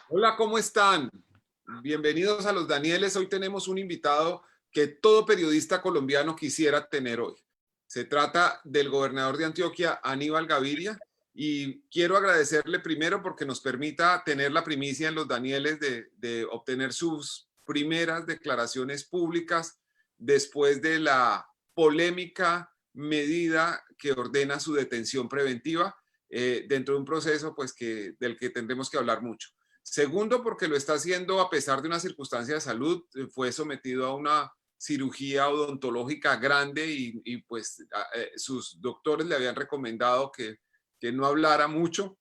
Hola, ¿cómo están? Bienvenidos a Los Danieles. Hoy tenemos un invitado que todo periodista colombiano quisiera tener hoy. Se trata del gobernador de Antioquia, Aníbal Gaviria, y quiero agradecerle primero porque nos permita tener la primicia en Los Danieles de obtener sus primeras declaraciones públicas después de la polémica medida que ordena su detención preventiva dentro de un proceso pues, del que tendremos que hablar mucho. Segundo, porque lo está haciendo a pesar de una circunstancia de salud. Fue sometido a una cirugía odontológica grande y pues sus doctores le habían recomendado que no hablara mucho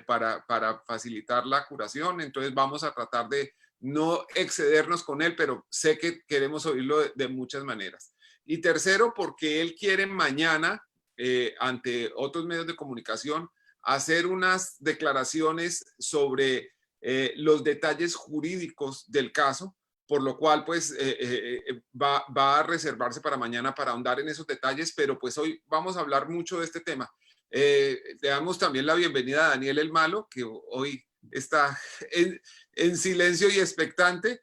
para facilitar la curación. Entonces vamos a tratar de no excedernos con él, pero sé que queremos oírlo de muchas maneras. Y tercero, porque él quiere mañana, ante otros medios de comunicación, hacer unas declaraciones sobre los detalles jurídicos del caso, por lo cual pues va a reservarse para mañana para ahondar en esos detalles, pero pues hoy vamos a hablar mucho de este tema. Le damos también la bienvenida a Daniel El Malo, que hoy está en silencio y expectante,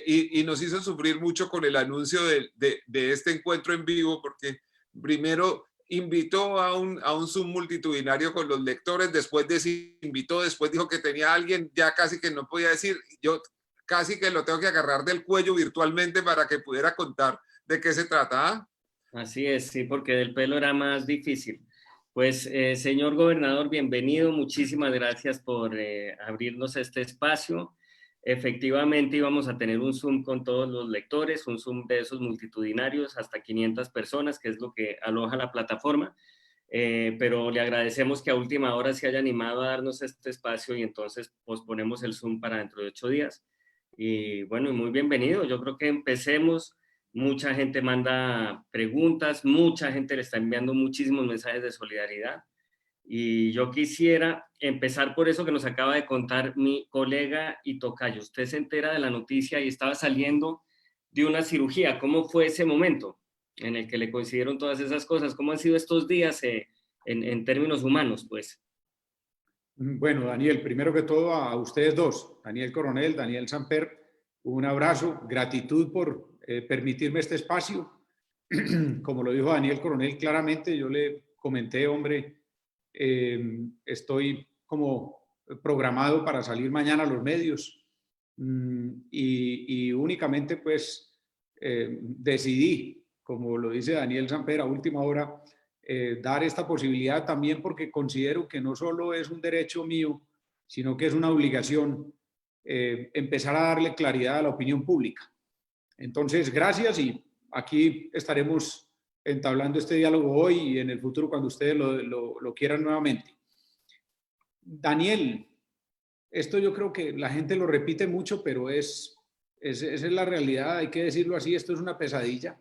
y nos hizo sufrir mucho con el anuncio de este encuentro en vivo, porque primero invitó a un Zoom multitudinario con los lectores, después desinvitó, después dijo que tenía a alguien, ya casi que no podía decir, yo casi que lo tengo que agarrar del cuello virtualmente para que pudiera contar de qué se trata. ¿Ah? Así es, sí, porque del pelo era más difícil. Pues, señor gobernador, bienvenido. Muchísimas gracias por abrirnos este espacio. Efectivamente, íbamos a tener un Zoom con todos los lectores, un Zoom de esos multitudinarios, hasta 500 personas, que es lo que aloja la plataforma. Pero le agradecemos que a última hora se haya animado a darnos este espacio y entonces posponemos el Zoom para dentro de 8 días. Y bueno, muy bienvenido. Yo creo que empecemos. Mucha gente manda preguntas, mucha gente le está enviando muchísimos mensajes de solidaridad. Y yo quisiera empezar por eso que nos acaba de contar mi colega y tocayo. Usted se entera de la noticia y estaba saliendo de una cirugía. ¿Cómo fue ese momento en el que le coincidieron todas esas cosas? ¿Cómo han sido estos días en términos humanos, pues? Bueno, Daniel, primero que todo a ustedes dos, Daniel Coronel, Daniel Samper, un abrazo, gratitud por permitirme este espacio. Como lo dijo Daniel Coronel claramente, yo le comenté, hombre, estoy como programado para salir mañana a los medios y únicamente pues decidí, como lo dice Daniel Samper, a última hora, dar esta posibilidad también porque considero que no solo es un derecho mío, sino que es una obligación empezar a darle claridad a la opinión pública. Entonces, gracias y aquí estaremos entablando este diálogo hoy y en el futuro cuando ustedes lo quieran nuevamente. Daniel, esto yo creo que la gente lo repite mucho, pero esa es la realidad, hay que decirlo así, esto es una pesadilla.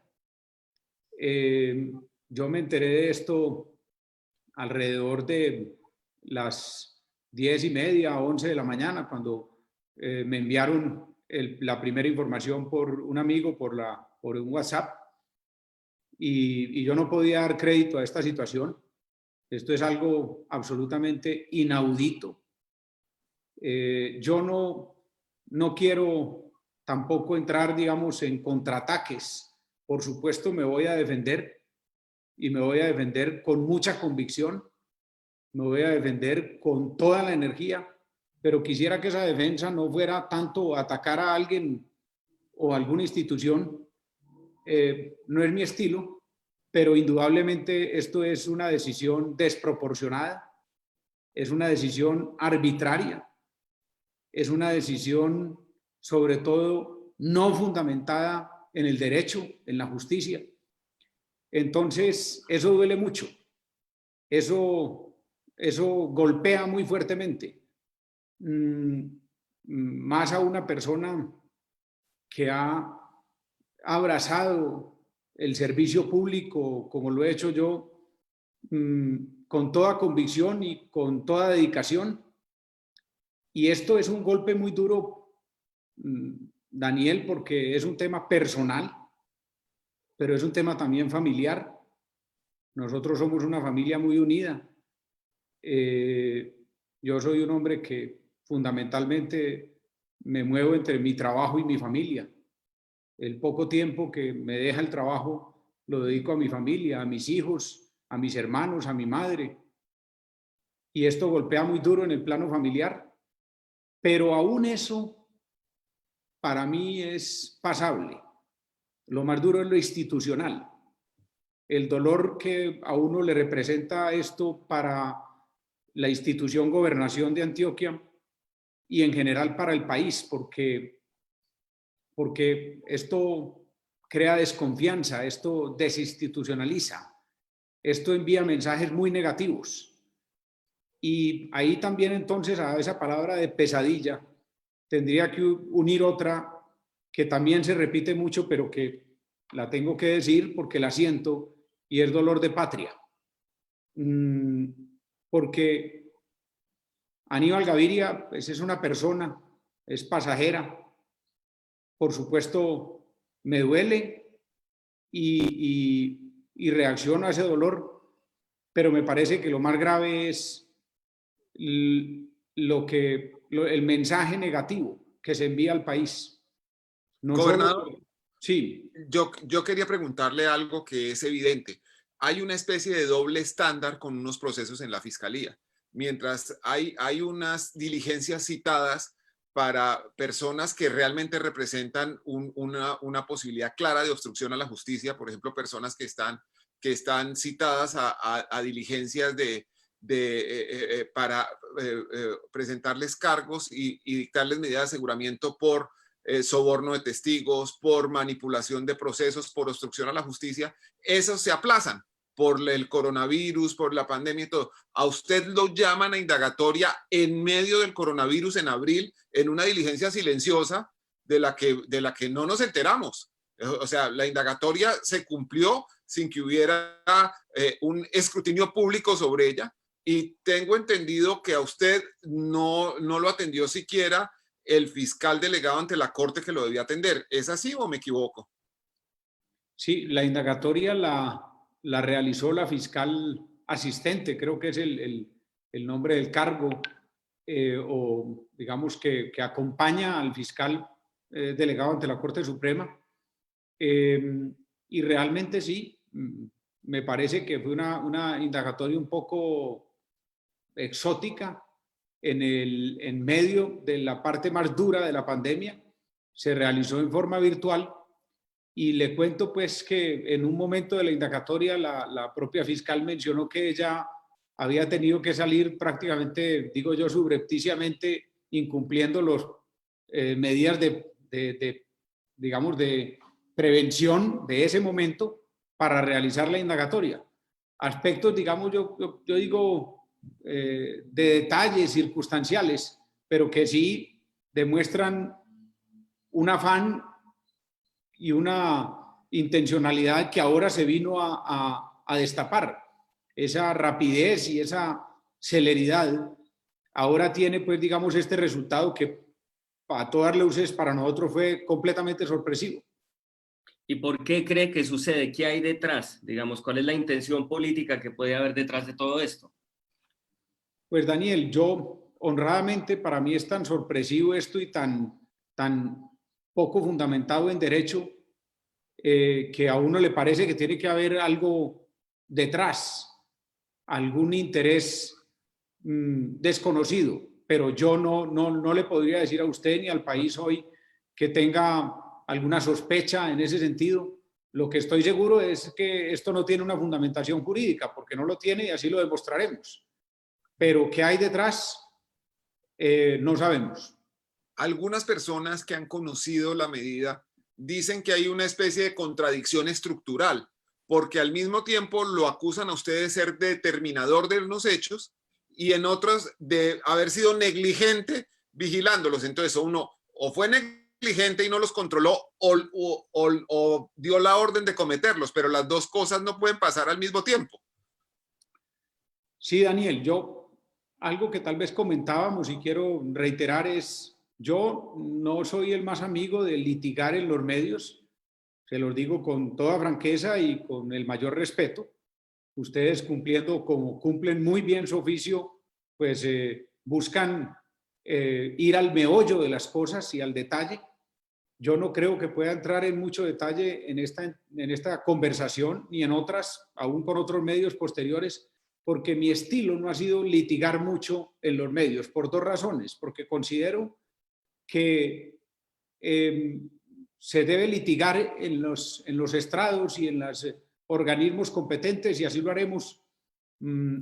Yo me enteré de esto alrededor de las 10:30, 11 de la mañana, cuando me enviaron la primera información por un amigo, por un WhatsApp, y yo no podía dar crédito a esta situación. Esto es algo absolutamente inaudito. Yo no quiero tampoco entrar, digamos, en contraataques. Por supuesto, me voy a defender y me voy a defender con mucha convicción, me voy a defender con toda la energía, pero quisiera que esa defensa no fuera tanto atacar a alguien o a alguna institución. No es mi estilo, pero indudablemente esto es una decisión desproporcionada, es una decisión arbitraria, es una decisión sobre todo no fundamentada en el derecho, en la justicia. Entonces, eso duele mucho, eso golpea muy fuertemente, más a una persona que ha abrazado el servicio público como lo he hecho yo, con toda convicción y con toda dedicación. Y esto es un golpe muy duro, Daniel, porque es un tema personal, pero es un tema también familiar. Nosotros somos una familia muy unida. Yo soy un hombre que fundamentalmente me muevo entre mi trabajo y mi familia. El poco tiempo que me deja el trabajo lo dedico a mi familia, a mis hijos, a mis hermanos, a mi madre. Y esto golpea muy duro en el plano familiar, pero aún eso para mí es pasable. Lo más duro es lo institucional. El dolor que a uno le representa esto para la institución Gobernación de Antioquia y en general para el país, porque esto crea desconfianza, esto desinstitucionaliza, esto envía mensajes muy negativos. Y ahí también entonces a esa palabra de pesadilla tendría que unir otra que también se repite mucho, pero que la tengo que decir porque la siento, y es dolor de patria. Porque Aníbal Gaviria pues, es una persona, es pasajera, por supuesto me duele y reacciono a ese dolor, pero me parece que lo más grave es el mensaje negativo que se envía al país. No Gobernador, solo, sí. yo quería preguntarle algo que es evidente. Hay una especie de doble estándar con unos procesos en la fiscalía. Mientras hay unas diligencias citadas para personas que realmente representan una posibilidad clara de obstrucción a la justicia, por ejemplo, personas que están citadas a diligencias para presentarles cargos y dictarles medidas de aseguramiento por soborno de testigos, por manipulación de procesos, por obstrucción a la justicia, esos se aplazan por el coronavirus, por la pandemia y todo. A usted lo llaman a indagatoria en medio del coronavirus en abril, en una diligencia silenciosa de la que no nos enteramos. O sea, la indagatoria se cumplió sin que hubiera un escrutinio público sobre ella, y tengo entendido que a usted no lo atendió siquiera el fiscal delegado ante la corte que lo debía atender. ¿Es así o me equivoco? Sí, la indagatoria la realizó la fiscal asistente, creo que es el nombre del cargo, o digamos que acompaña al fiscal delegado ante la Corte Suprema. Y realmente sí, me parece que fue una indagatoria un poco exótica en medio de la parte más dura de la pandemia. Se realizó en forma virtual. Y le cuento pues que en un momento de la indagatoria la propia fiscal mencionó que ella había tenido que salir prácticamente, digo yo, subrepticiamente, incumpliendo las medidas digamos, de prevención de ese momento para realizar la indagatoria. Aspectos, digamos, yo digo, de detalles circunstanciales, pero que sí demuestran un afán y una intencionalidad que ahora se vino a destapar. Esa rapidez y esa celeridad ahora tiene, pues, digamos, este resultado que a todas luces para nosotros fue completamente sorpresivo. ¿Y por qué cree que sucede? ¿Qué hay detrás? Digamos, ¿cuál es la intención política que puede haber detrás de todo esto? Pues Daniel, yo honradamente para mí es tan sorpresivo esto y tan poco fundamentado en derecho, que a uno le parece que tiene que haber algo detrás, algún interés desconocido, pero yo no le podría decir a usted ni al país hoy que tenga alguna sospecha en ese sentido. Lo que estoy seguro es que esto no tiene una fundamentación jurídica, porque no lo tiene y así lo demostraremos. Pero ¿qué hay detrás? No sabemos. Algunas personas que han conocido la medida dicen que hay una especie de contradicción estructural, porque al mismo tiempo lo acusan a usted de ser determinador de unos hechos y en otros de haber sido negligente vigilándolos. Entonces uno o fue negligente y no los controló o dio la orden de cometerlos, pero las dos cosas no pueden pasar al mismo tiempo. Sí, Daniel, algo que tal vez comentábamos y quiero reiterar es, yo no soy el más amigo de litigar en los medios, se los digo con toda franqueza y con el mayor respeto. Ustedes cumpliendo como cumplen muy bien su oficio, pues buscan ir al meollo de las cosas y al detalle. Yo no creo que pueda entrar en mucho detalle en esta conversación ni en otras, aún con otros medios posteriores, porque mi estilo no ha sido litigar mucho en los medios, por dos razones. Porque considero que se debe litigar en los estrados y en los organismos competentes, y así lo haremos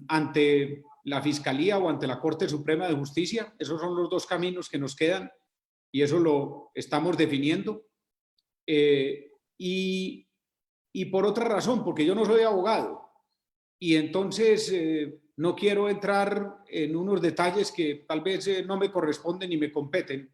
ante la Fiscalía o ante la Corte Suprema de Justicia. Esos son los dos caminos que nos quedan y eso lo estamos definiendo. Y por otra razón, porque yo no soy abogado y entonces no quiero entrar en unos detalles que tal vez no me corresponden ni me competen.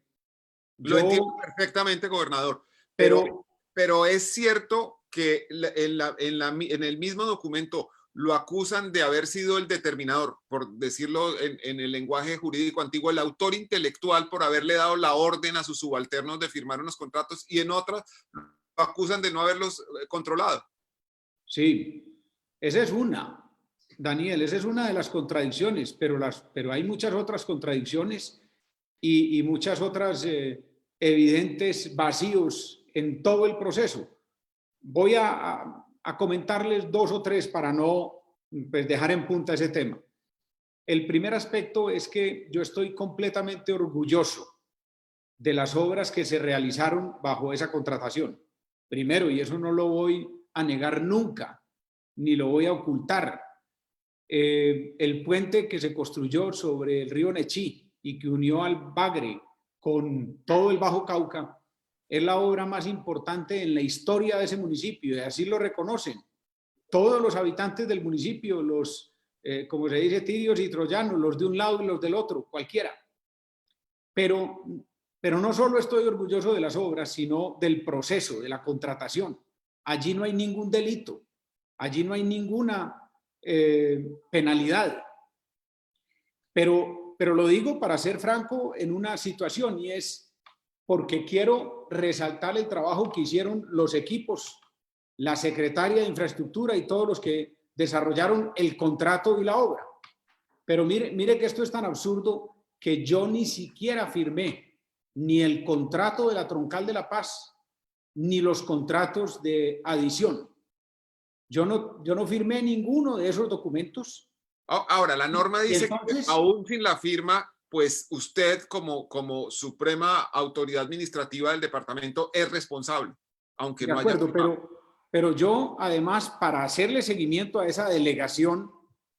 Lo entiendo perfectamente, gobernador, pero es cierto que en el mismo documento lo acusan de haber sido el determinador, por decirlo en el lenguaje jurídico antiguo, el autor intelectual por haberle dado la orden a sus subalternos de firmar unos contratos, y en otras lo acusan de no haberlos controlado. Sí, esa es una, Daniel, esa es una de las contradicciones, pero hay muchas otras contradicciones y muchas otras evidentes vacíos en todo el proceso. Voy a comentarles dos o tres para no dejar en punta ese tema. El primer aspecto es que yo estoy completamente orgulloso de las obras que se realizaron bajo esa contratación. Primero, y eso no lo voy a negar nunca, ni lo voy a ocultar, el puente que se construyó sobre el río Nechí y que unió al Bagre con todo el Bajo Cauca, es la obra más importante en la historia de ese municipio, y así lo reconocen todos los habitantes del municipio, los, como se dice, tirios y troyanos, los de un lado y los del otro, cualquiera. Pero no solo estoy orgulloso de las obras, sino del proceso, de la contratación. Allí no hay ningún delito, allí no hay ninguna penalidad. Pero lo digo para ser franco en una situación, y es porque quiero resaltar el trabajo que hicieron los equipos, la secretaria de Infraestructura y todos los que desarrollaron el contrato y la obra. Pero mire que esto es tan absurdo que yo ni siquiera firmé ni el contrato de la Troncal de La Paz, ni los contratos de adición. Yo no firmé ninguno de esos documentos. Ahora, la norma dice que aún sin la firma, pues usted como suprema autoridad administrativa del departamento es responsable, aunque no haya firmado. Pero yo, además, para hacerle seguimiento a esa delegación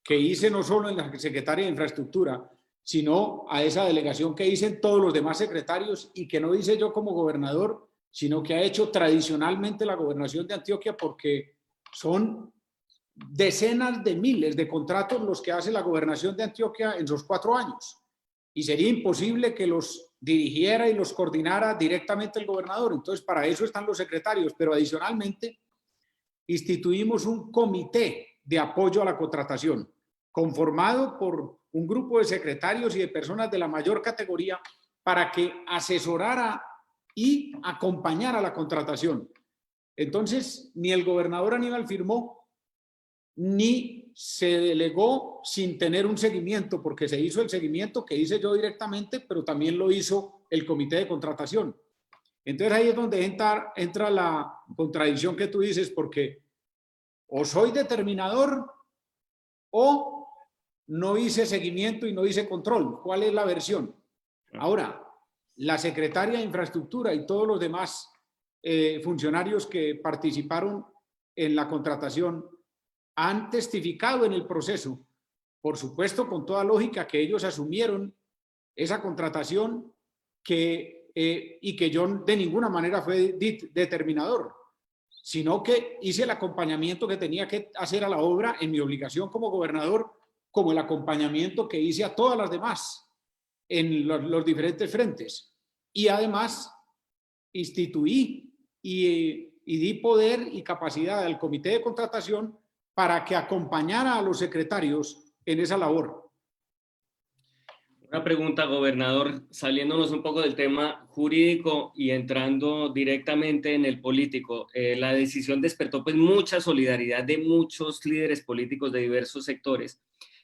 que hice no solo en la Secretaría de Infraestructura, sino a esa delegación que hice en todos los demás secretarios y que no hice yo como gobernador, sino que ha hecho tradicionalmente la gobernación de Antioquia, porque son decenas de miles de contratos los que hace la gobernación de Antioquia en esos 4 años. Y sería imposible que los dirigiera y los coordinara directamente el gobernador. Entonces, para eso están los secretarios. Pero adicionalmente, instituimos un comité de apoyo a la contratación, conformado por un grupo de secretarios y de personas de la mayor categoría para que asesorara y acompañara la contratación. Entonces, ni el gobernador Aníbal firmó, ni se delegó sin tener un seguimiento, porque se hizo el seguimiento que hice yo directamente, pero también lo hizo el comité de contratación. Entonces ahí es donde entra la contradicción que tú dices, porque o soy determinador o no hice seguimiento y no hice control. ¿Cuál es la versión? Ahora, la secretaria de Infraestructura y todos los demás funcionarios que participaron en la contratación han testificado en el proceso, por supuesto con toda lógica, que ellos asumieron esa contratación y que yo de ninguna manera fue determinador, sino que hice el acompañamiento que tenía que hacer a la obra en mi obligación como gobernador, como el acompañamiento que hice a todas las demás en los diferentes frentes. Y además instituí y di poder y capacidad al comité de contratación para que acompañara a los secretarios en esa labor. Una pregunta, gobernador, saliéndonos un poco del tema jurídico y entrando directamente en el político. La decisión despertó pues mucha solidaridad de muchos líderes políticos de diversos sectores,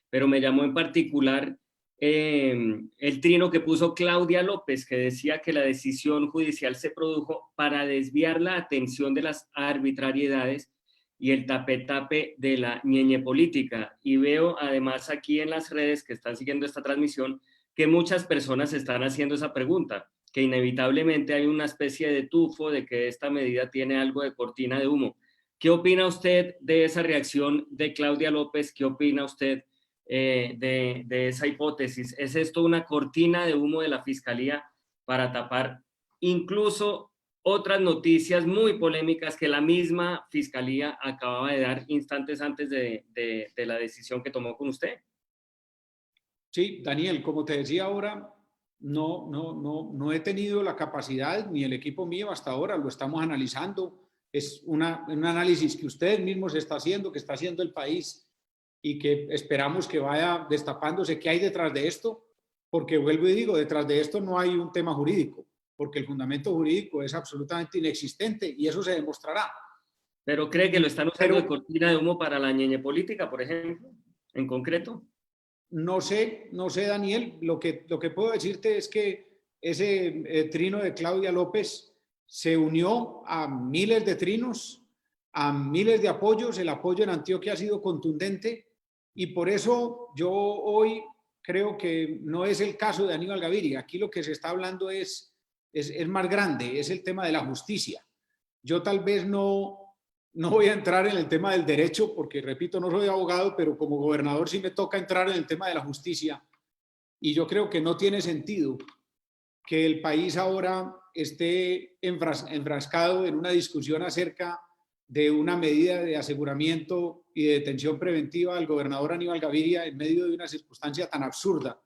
pero me llamó en particular el trino que puso Claudia López, que decía que la decisión judicial se produjo para desviar la atención de las arbitrariedades y el tape-tape de la ñeñe política. Y veo además aquí en las redes que están siguiendo esta transmisión que muchas personas están haciendo esa pregunta, que inevitablemente hay una especie de tufo de que esta medida tiene algo de cortina de humo. ¿Qué opina usted de esa reacción de Claudia López? ¿Qué opina usted de esa hipótesis? ¿Es esto una cortina de humo de la Fiscalía para tapar incluso otras noticias muy polémicas que la misma Fiscalía acababa de dar instantes antes de la decisión que tomó con usted? Sí, Daniel, como te decía ahora, no he tenido la capacidad, ni el equipo mío hasta ahora, lo estamos analizando. Es un análisis que usted mismo se está haciendo, que está haciendo el país y que esperamos que vaya destapándose qué hay detrás de esto, porque vuelvo y digo, detrás de esto no hay un tema jurídico, porque el fundamento jurídico es absolutamente inexistente y eso se demostrará. ¿Pero cree que lo están usando de cortina de humo para la ñeñe política, por ejemplo, en concreto? No sé, Daniel, lo que puedo decirte es que ese trino de Claudia López se unió a miles de trinos, a miles de apoyos. El apoyo en Antioquia ha sido contundente y por eso yo hoy creo que no es el caso de Aníbal Gaviria. Aquí lo que se está hablando es más grande, es el tema de la justicia. Yo tal vez no voy a entrar en el tema del derecho porque, repito, no soy abogado, pero como gobernador sí me toca entrar en el tema de la justicia. Y yo creo que no tiene sentido que el país ahora esté enfrascado en una discusión acerca de una medida de aseguramiento y de detención preventiva al gobernador Aníbal Gaviria en medio de una circunstancia tan absurda,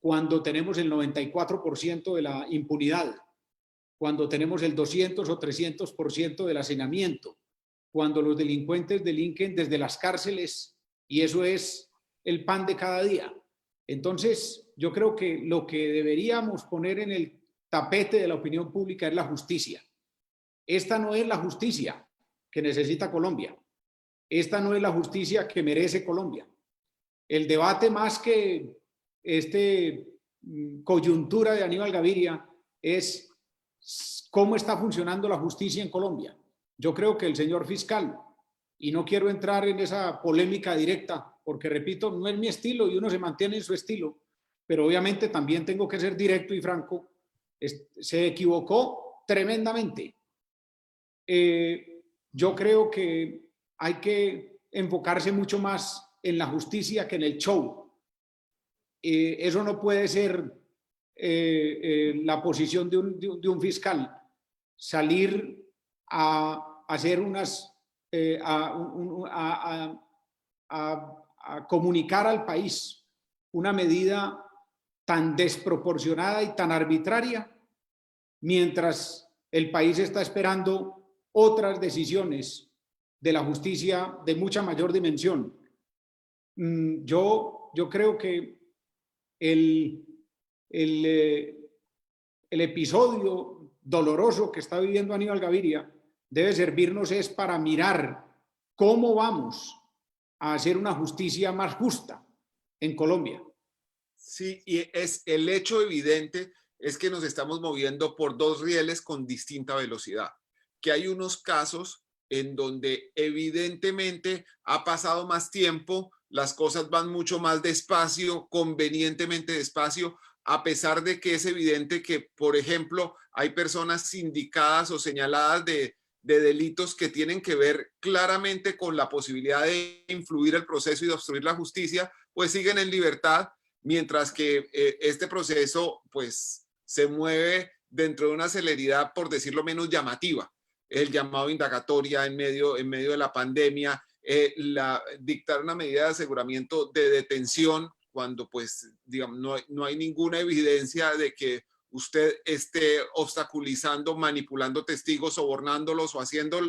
cuando tenemos el 94% de la impunidad, cuando tenemos el 200 o 300% del hacinamiento, cuando los delincuentes delinquen desde las cárceles y eso es el pan de cada día. Entonces, yo creo que lo que deberíamos poner en el tapete de la opinión pública es la justicia. Esta no es la justicia que necesita Colombia. Esta no es la justicia que merece Colombia. El debate más que coyuntura de Aníbal Gaviria es cómo está funcionando la justicia en Colombia. Yo creo que el señor fiscal, y no quiero entrar en esa polémica directa, porque repito, no es mi estilo y uno se mantiene en su estilo, pero obviamente también tengo que ser directo y franco, se equivocó tremendamente. Yo creo que hay que enfocarse mucho más en la justicia que en el show. Eso no puede ser la posición de un fiscal, salir a hacer a comunicar al país una medida tan desproporcionada y tan arbitraria, mientras el país está esperando otras decisiones de la justicia de mucha mayor dimensión. Yo creo que el episodio doloroso que está viviendo Aníbal Gaviria debe servirnos es para mirar cómo vamos a hacer una justicia más justa en Colombia. Sí, y es el hecho evidente es que nos estamos moviendo por dos rieles con distinta velocidad, que hay unos casos en donde evidentemente ha pasado más tiempo, las cosas van mucho más despacio, convenientemente despacio, a pesar de que es evidente que, por ejemplo, hay personas sindicadas o señaladas de delitos que tienen que ver claramente con la posibilidad de influir el proceso y de obstruir la justicia, pues siguen en libertad, mientras que este proceso pues se mueve dentro de una celeridad, por decirlo menos, llamativa. El llamado indagatoria en medio de la pandemia, dictar una medida de aseguramiento de detención cuando pues digamos no hay ninguna evidencia de que usted esté obstaculizando, manipulando testigos, sobornándolos o haciendo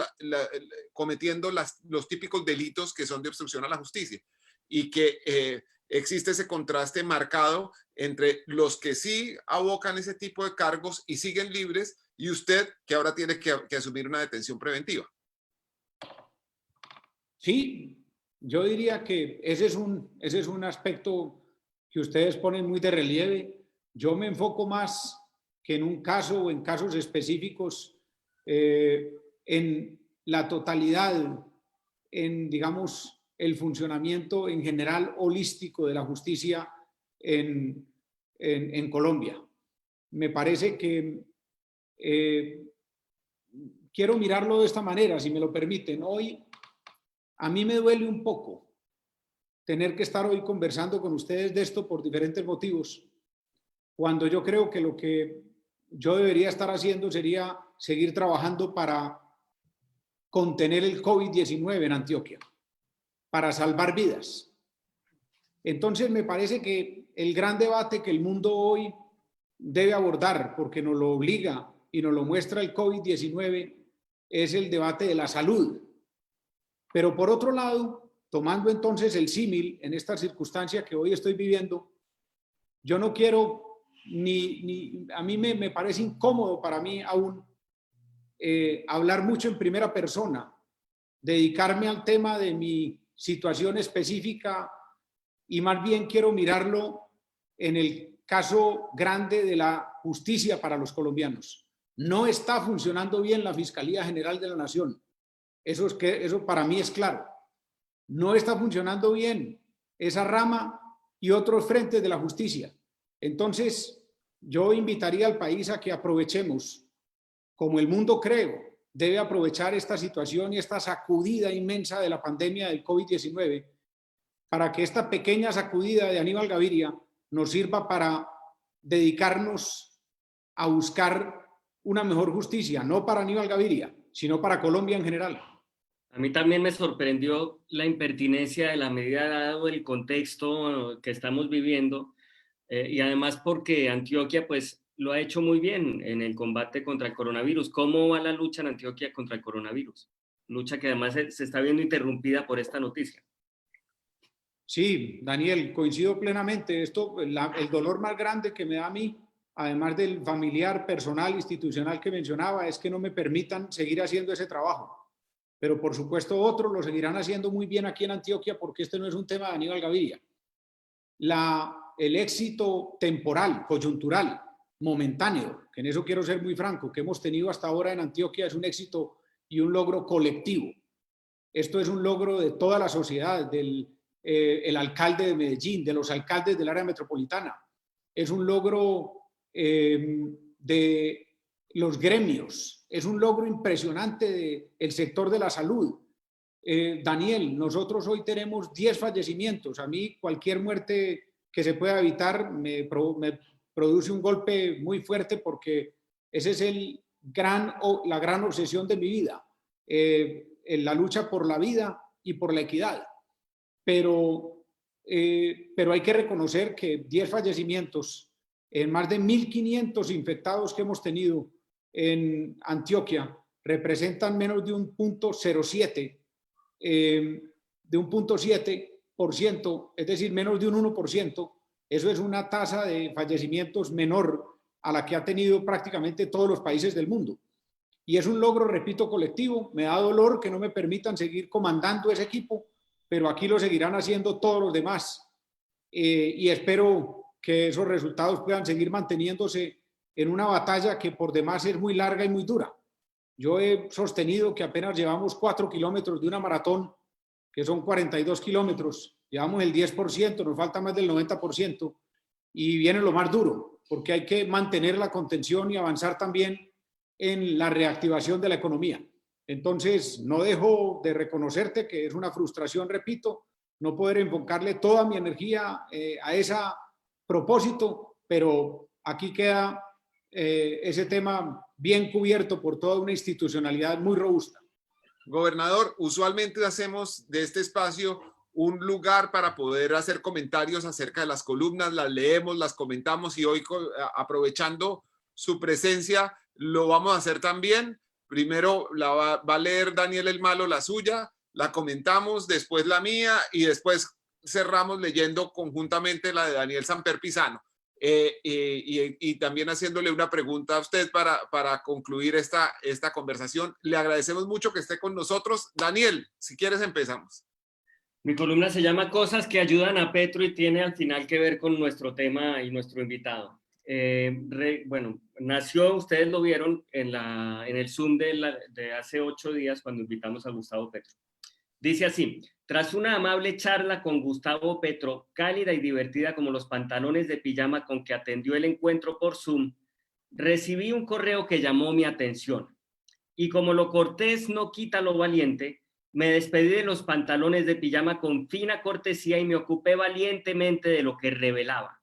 cometiendo los típicos delitos que son de obstrucción a la justicia. Y que existe ese contraste marcado entre los que sí abocan ese tipo de cargos y siguen libres y usted que ahora tiene que asumir una detención preventiva. Sí, yo diría que ese es un aspecto que ustedes ponen muy de relieve. Yo me enfoco más que en un caso o en casos específicos en la totalidad, en, digamos, el funcionamiento en general holístico de la justicia en Colombia. Me parece que quiero mirarlo de esta manera, si me lo permiten. Hoy a mí me duele un poco tener que estar hoy conversando con ustedes de esto por diferentes motivos, cuando yo creo que lo que yo debería estar haciendo sería seguir trabajando para contener el COVID-19 en Antioquia, para salvar vidas. Entonces me parece que el gran debate que el mundo hoy debe abordar, porque nos lo obliga y nos lo muestra el COVID-19, es el debate de la salud. Pero por otro lado, tomando entonces el símil en esta circunstancia que hoy estoy viviendo, yo no quiero a mí me parece incómodo para mí aún hablar mucho en primera persona, dedicarme al tema de mi situación específica y más bien quiero mirarlo en el caso grande de la justicia para los colombianos. No está funcionando bien la Fiscalía General de la Nación. Eso para mí es claro. No está funcionando bien esa rama y otros frentes de la justicia. Entonces, yo invitaría al país a que aprovechemos, como el mundo creo, debe aprovechar esta situación y esta sacudida inmensa de la pandemia del COVID-19 para que esta pequeña sacudida de Aníbal Gaviria nos sirva para dedicarnos a buscar una mejor justicia, no para Aníbal Gaviria, sino para Colombia en general. A mí también me sorprendió la impertinencia de la medida dado el contexto que estamos viviendo y además porque Antioquia pues lo ha hecho muy bien en el combate contra el coronavirus. ¿Cómo va la lucha en Antioquia contra el coronavirus? Lucha que además se está viendo interrumpida por esta noticia. Sí, Daniel, coincido plenamente. El dolor más grande que me da a mí, además del familiar, personal, institucional que mencionaba, es que no me permitan seguir haciendo ese trabajo. Pero por supuesto otros lo seguirán haciendo muy bien aquí en Antioquia porque este no es un tema de Aníbal Gaviria. El éxito temporal, coyuntural, momentáneo, que en eso quiero ser muy franco, que hemos tenido hasta ahora en Antioquia es un éxito y un logro colectivo. Esto es un logro de toda la sociedad, el alcalde de Medellín, de los alcaldes del área metropolitana. Es un logro de los gremios, es un logro impresionante del sector de la salud. Daniel, nosotros hoy tenemos 10 fallecimientos. A mí cualquier muerte que se pueda evitar me produce un golpe muy fuerte porque ese es la gran obsesión de mi vida, la lucha por la vida y por la equidad. Pero hay que reconocer que 10 fallecimientos en más de 1.500 infectados que hemos tenido en Antioquia representan menos de un 0.07%, de un 0.7%, es decir, menos de un 1%. Eso es una tasa de fallecimientos menor a la que ha tenido prácticamente todos los países del mundo. Y es un logro, repito, colectivo. Me da dolor que no me permitan seguir comandando ese equipo, pero aquí lo seguirán haciendo todos los demás. Y espero que esos resultados puedan seguir manteniéndose en una batalla que por demás es muy larga y muy dura. Yo he sostenido que apenas llevamos 4 kilómetros de una maratón, que son 42 kilómetros, llevamos el 10%, nos falta más del 90%, y viene lo más duro, porque hay que mantener la contención y avanzar también en la reactivación de la economía. Entonces, no dejo de reconocerte que es una frustración, repito, no poder enfocarle toda mi energía a ese propósito, pero aquí queda ese tema bien cubierto por toda una institucionalidad muy robusta. Gobernador, usualmente hacemos de este espacio un lugar para poder hacer comentarios acerca de las columnas, las leemos, las comentamos y hoy aprovechando su presencia lo vamos a hacer también. Primero va a leer Daniel El Malo la suya, la comentamos, después la mía y después cerramos leyendo conjuntamente la de Daniel Samper Pizano. Y también haciéndole una pregunta a usted para concluir esta conversación. Le agradecemos mucho que esté con nosotros. Daniel, si quieres empezamos. Mi columna se llama Cosas que ayudan a Petro y tiene al final que ver con nuestro tema y nuestro invitado. Bueno, nació, ustedes lo vieron en el Zoom de hace 8 días cuando invitamos a Gustavo Petro. Dice así: tras una amable charla con Gustavo Petro, cálida y divertida como los pantalones de pijama con que atendió el encuentro por Zoom, recibí un correo que llamó mi atención. Y como lo cortés no quita lo valiente, me despedí de los pantalones de pijama con fina cortesía y me ocupé valientemente de lo que revelaba.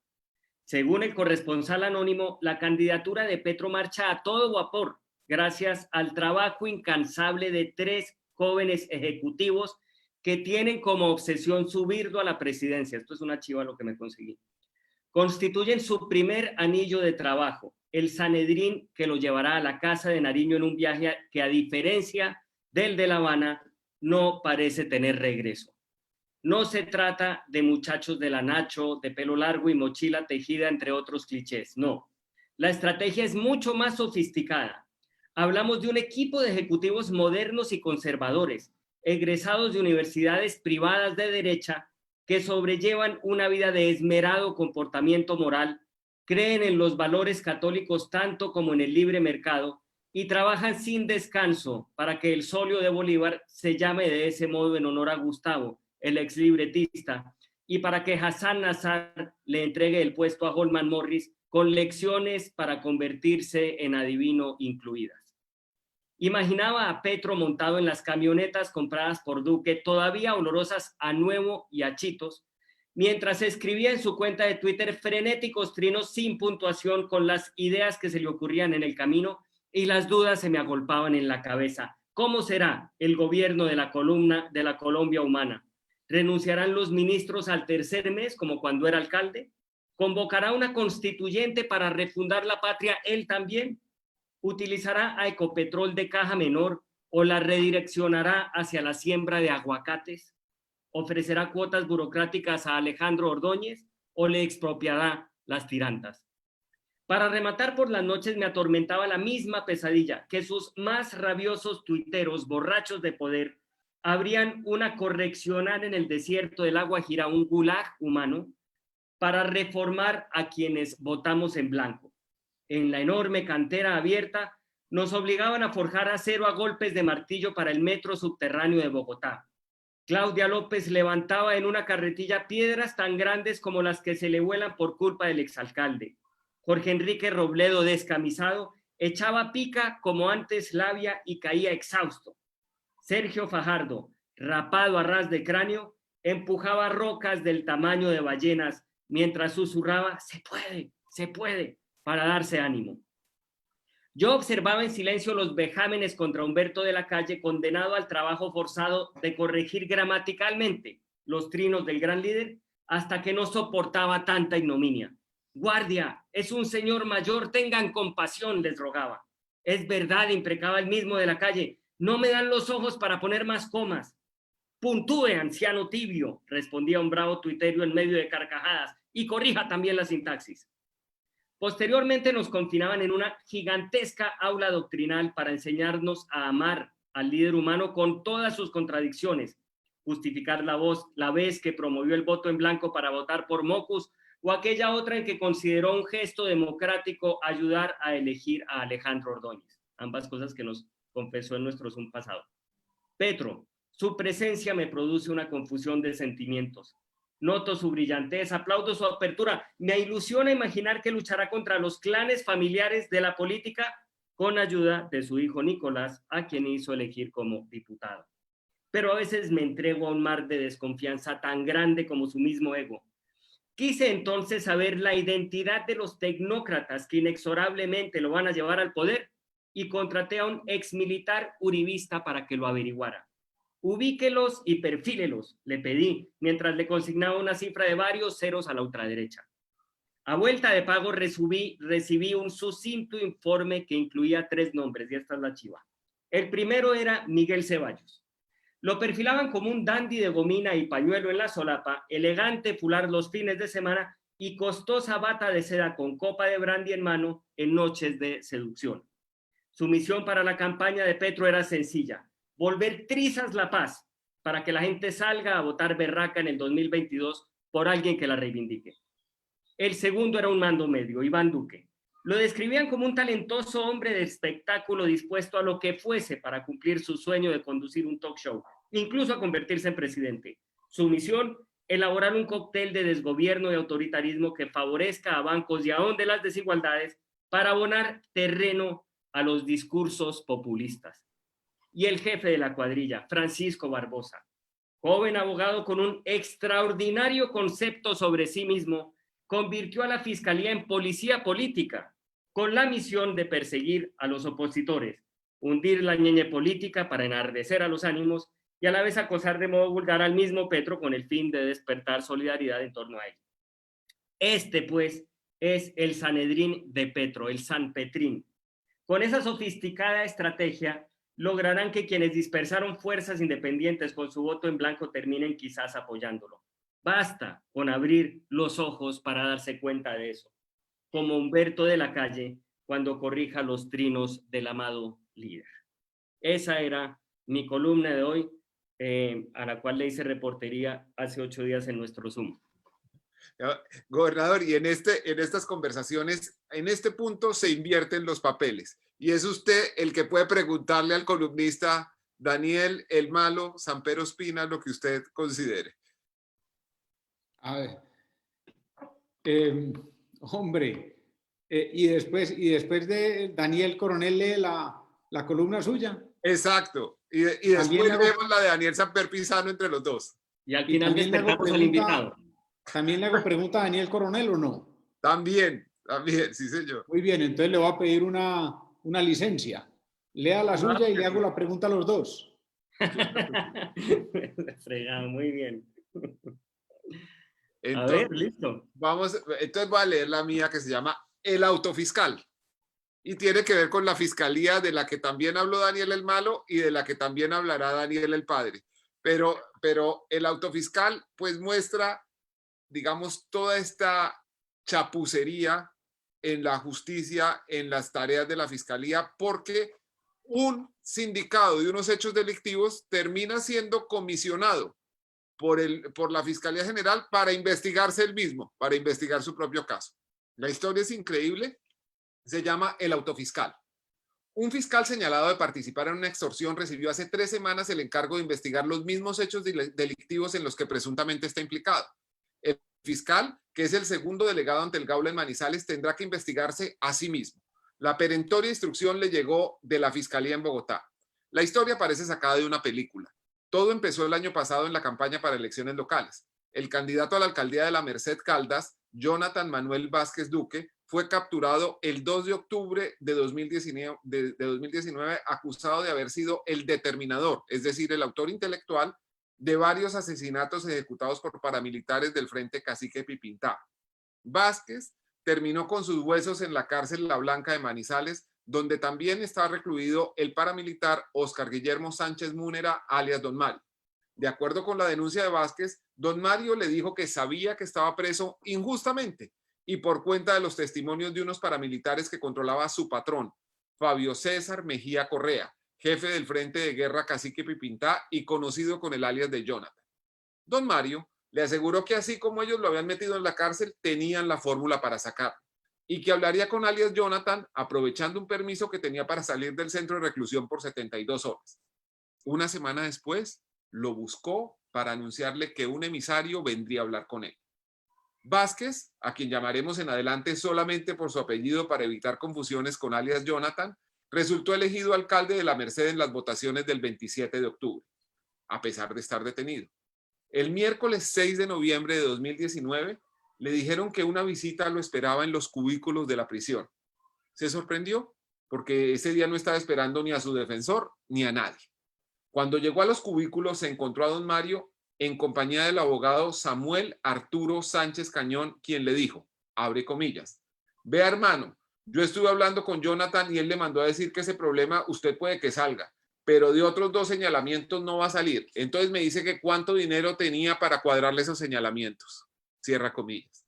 Según el corresponsal anónimo, la candidatura de Petro marcha a todo vapor, gracias al trabajo incansable de 3 jóvenes ejecutivos que tienen como obsesión subirlo a la presidencia. Esto es una chiva lo que me conseguí. Constituyen su primer anillo de trabajo, el Sanedrín que lo llevará a la Casa de Nariño en un viaje que, a diferencia del de La Habana, no parece tener regreso. No se trata de muchachos de la Nacho, de pelo largo y mochila tejida, entre otros clichés, no. La estrategia es mucho más sofisticada. Hablamos de un equipo de ejecutivos modernos y conservadores, egresados de universidades privadas de derecha, que sobrellevan una vida de esmerado comportamiento moral, creen en los valores católicos tanto como en el libre mercado y trabajan sin descanso para que el solio de Bolívar se llame de ese modo en honor a Gustavo, el ex libretista, y para que Hassan Nazar le entregue el puesto a Holman Morris con lecciones para convertirse en adivino incluidas. Imaginaba a Petro montado en las camionetas compradas por Duque, todavía olorosas a nuevo y a chitos, mientras escribía en su cuenta de Twitter frenéticos trinos sin puntuación con las ideas que se le ocurrían en el camino, y las dudas se me agolpaban en la cabeza. ¿Cómo será el gobierno de la Colombia humana? ¿Renunciarán los ministros al tercer mes, como cuando era alcalde? ¿Convocará una constituyente para refundar la patria él también? ¿Utilizará a Ecopetrol de caja menor o la redireccionará hacia la siembra de aguacates? ¿Ofrecerá cuotas burocráticas a Alejandro Ordóñez o le expropiará las tirantas? Para rematar, por las noches me atormentaba la misma pesadilla, que sus más rabiosos tuiteros, borrachos de poder, habrían una correccional en el desierto del Guajira, un gulag humano, para reformar a quienes votamos en blanco. En la enorme cantera abierta, nos obligaban a forjar acero a golpes de martillo para el metro subterráneo de Bogotá. Claudia López levantaba en una carretilla piedras tan grandes como las que se le vuelan por culpa del exalcalde. Jorge Enrique Robledo, descamisado, echaba pica como antes labia y caía exhausto. Sergio Fajardo, rapado a ras de cráneo, empujaba rocas del tamaño de ballenas mientras susurraba se puede, para darse ánimo. Yo observaba en silencio los vejámenes contra Humberto de la Calle, condenado al trabajo forzado de corregir gramaticalmente los trinos del gran líder, hasta que no soportaba tanta ignominia. Guardia, es un señor mayor, tengan compasión, les rogaba. Es verdad, imprecaba el mismo de la Calle, no me dan los ojos para poner más comas. Puntúe, anciano tibio, respondía un bravo tuiterio en medio de carcajadas, y corrija también la sintaxis. Posteriormente nos confinaban en una gigantesca aula doctrinal para enseñarnos a amar al líder humano con todas sus contradicciones, justificar la vez que promovió el voto en blanco para votar por Mocus, o aquella otra en que consideró un gesto democrático ayudar a elegir a Alejandro Ordóñez, ambas cosas que nos confesó en nuestro Zoom pasado. Petro, su presencia me produce una confusión de sentimientos. Noto su brillantez, aplaudo su apertura, me ilusiona imaginar que luchará contra los clanes familiares de la política con ayuda de su hijo Nicolás, a quien hizo elegir como diputado. Pero a veces me entrego a un mar de desconfianza tan grande como su mismo ego. Quise entonces saber la identidad de los tecnócratas que inexorablemente lo van a llevar al poder y contraté a un exmilitar uribista para que lo averiguara. Ubíquelos y perfílelos, le pedí, mientras le consignaba una cifra de varios ceros a la ultraderecha. A vuelta de pago recibí un sucinto informe que incluía 3 nombres, y esta es la chiva. El primero era Miguel Ceballos. Lo perfilaban como un dandy de gomina y pañuelo en la solapa, elegante fular los fines de semana y costosa bata de seda con copa de brandy en mano en noches de seducción. Su misión para la campaña de Petro era sencilla: volver trizas la paz, para que la gente salga a votar berraca en el 2022 por alguien que la reivindique. El segundo era un mando medio, Iván Duque. Lo describían como un talentoso hombre de espectáculo dispuesto a lo que fuese para cumplir su sueño de conducir un talk show, incluso a convertirse en presidente. Su misión, elaborar un cóctel de desgobierno y autoritarismo que favorezca a bancos y ahonde las desigualdades para abonar terreno a los discursos populistas. Y el jefe de la cuadrilla, Francisco Barbosa, joven abogado con un extraordinario concepto sobre sí mismo, convirtió a la Fiscalía en policía política, con la misión de perseguir a los opositores, hundir la ñeñe política para enardecer a los ánimos y a la vez acosar de modo vulgar al mismo Petro con el fin de despertar solidaridad en torno a él. Este, pues, es el Sanedrín de Petro, el San Petrín. Con esa sofisticada estrategia, lograrán que quienes dispersaron fuerzas independientes con su voto en blanco terminen quizás apoyándolo. Basta con abrir los ojos para darse cuenta de eso, como Humberto de la Calle cuando corrija los trinos del amado líder. Esa era mi columna de hoy, a la cual le hice reportería hace 8 días en nuestro Zoom. Gobernador, y en estas conversaciones, en este punto se invierten los papeles. Y es usted el que puede preguntarle al columnista Daniel El Malo Sampero Espina lo que usted considere. A ver, hombre, y después de Daniel Coronel lee la columna suya. Exacto. Y después vemos la de Daniel Samper Pizano entre los dos. Y al final despertamos al invitado. ¿También le hago pregunta a Daniel Coronel o no? También, sí señor. Muy bien, entonces le voy a pedir una licencia. Lea la suya y le hago la pregunta a los dos. Fregado, muy bien. Entonces, a ver, listo. Entonces voy a leer la mía que se llama El Autofiscal. Y tiene que ver con la fiscalía de la que también habló Daniel el Malo y de la que también hablará Daniel el Padre. Pero el autofiscal pues muestra, digamos, toda esta chapucería en la justicia, en las tareas de la fiscalía, porque un sindicado de unos hechos delictivos termina siendo comisionado por la Fiscalía General para investigarse él mismo, para investigar su propio caso. La historia es increíble, se llama El Autofiscal. Un fiscal señalado de participar en una extorsión recibió hace 3 semanas el encargo de investigar los mismos hechos delictivos en los que presuntamente está implicado. El fiscal, que es el segundo delegado ante el Gaula en Manizales, tendrá que investigarse a sí mismo. La perentoria instrucción le llegó de la Fiscalía en Bogotá. La historia parece sacada de una película. Todo empezó el año pasado en la campaña para elecciones locales. El candidato a la alcaldía de la Merced Caldas, Jonathan Manuel Vázquez Duque, fue capturado el 2 de octubre de 2019 acusado de haber sido el determinador, es decir, el autor intelectual de varios asesinatos ejecutados por paramilitares del Frente Cacique Pipintá. Vázquez terminó con sus huesos en la cárcel La Blanca de Manizales, donde también está recluido el paramilitar Oscar Guillermo Sánchez Múnera, alias Don Mario. De acuerdo con la denuncia de Vázquez, Don Mario le dijo que sabía que estaba preso injustamente y por cuenta de los testimonios de unos paramilitares que controlaba su patrón, Fabio César Mejía Correa, jefe del Frente de Guerra Cacique Pipintá y conocido con el alias de Jonathan. Don Mario le aseguró que así como ellos lo habían metido en la cárcel, tenían la fórmula para sacarlo y que hablaría con alias Jonathan aprovechando un permiso que tenía para salir del centro de reclusión por 72 horas. Una semana después, lo buscó para anunciarle que un emisario vendría a hablar con él. Vázquez, a quien llamaremos en adelante solamente por su apellido para evitar confusiones con alias Jonathan, resultó elegido alcalde de la Merced en las votaciones del 27 de octubre, a pesar de estar detenido. El miércoles 6 de noviembre de 2019, le dijeron que una visita lo esperaba en los cubículos de la prisión. Se sorprendió porque ese día no estaba esperando ni a su defensor ni a nadie. Cuando llegó a los cubículos se encontró a Don Mario en compañía del abogado Samuel Arturo Sánchez Cañón, quien le dijo, abre comillas, vea hermano, yo estuve hablando con Jonathan y él le mandó a decir que ese problema usted puede que salga, pero de otros 2 señalamientos no va a salir. Entonces me dice que cuánto dinero tenía para cuadrarle esos señalamientos. Cierra comillas.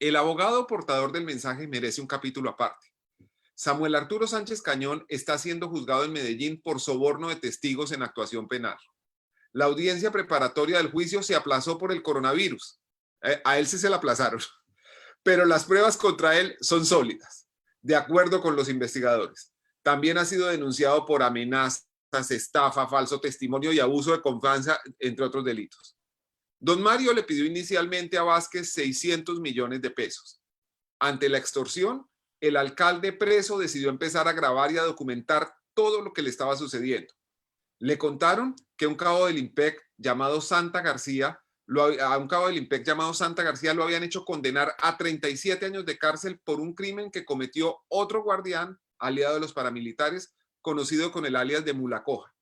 El abogado portador del mensaje merece un capítulo aparte. Samuel Arturo Sánchez Cañón está siendo juzgado en Medellín por soborno de testigos en actuación penal. La audiencia preparatoria del juicio se aplazó por el coronavirus. A él sí se la aplazaron. Pero las pruebas contra él son sólidas, de acuerdo con los investigadores. También ha sido denunciado por amenazas, estafa, falso testimonio y abuso de confianza, entre otros delitos. Don Mario le pidió inicialmente a Vázquez 600 millones de pesos. Ante la extorsión, el alcalde preso decidió empezar a grabar y a documentar todo lo que le estaba sucediendo. Le contaron que un cabo del IMPEC llamado Santa García lo habían hecho condenar a 37 años de cárcel por un crimen que cometió otro guardián aliado de los paramilitares, conocido con el alias de Mulacoja.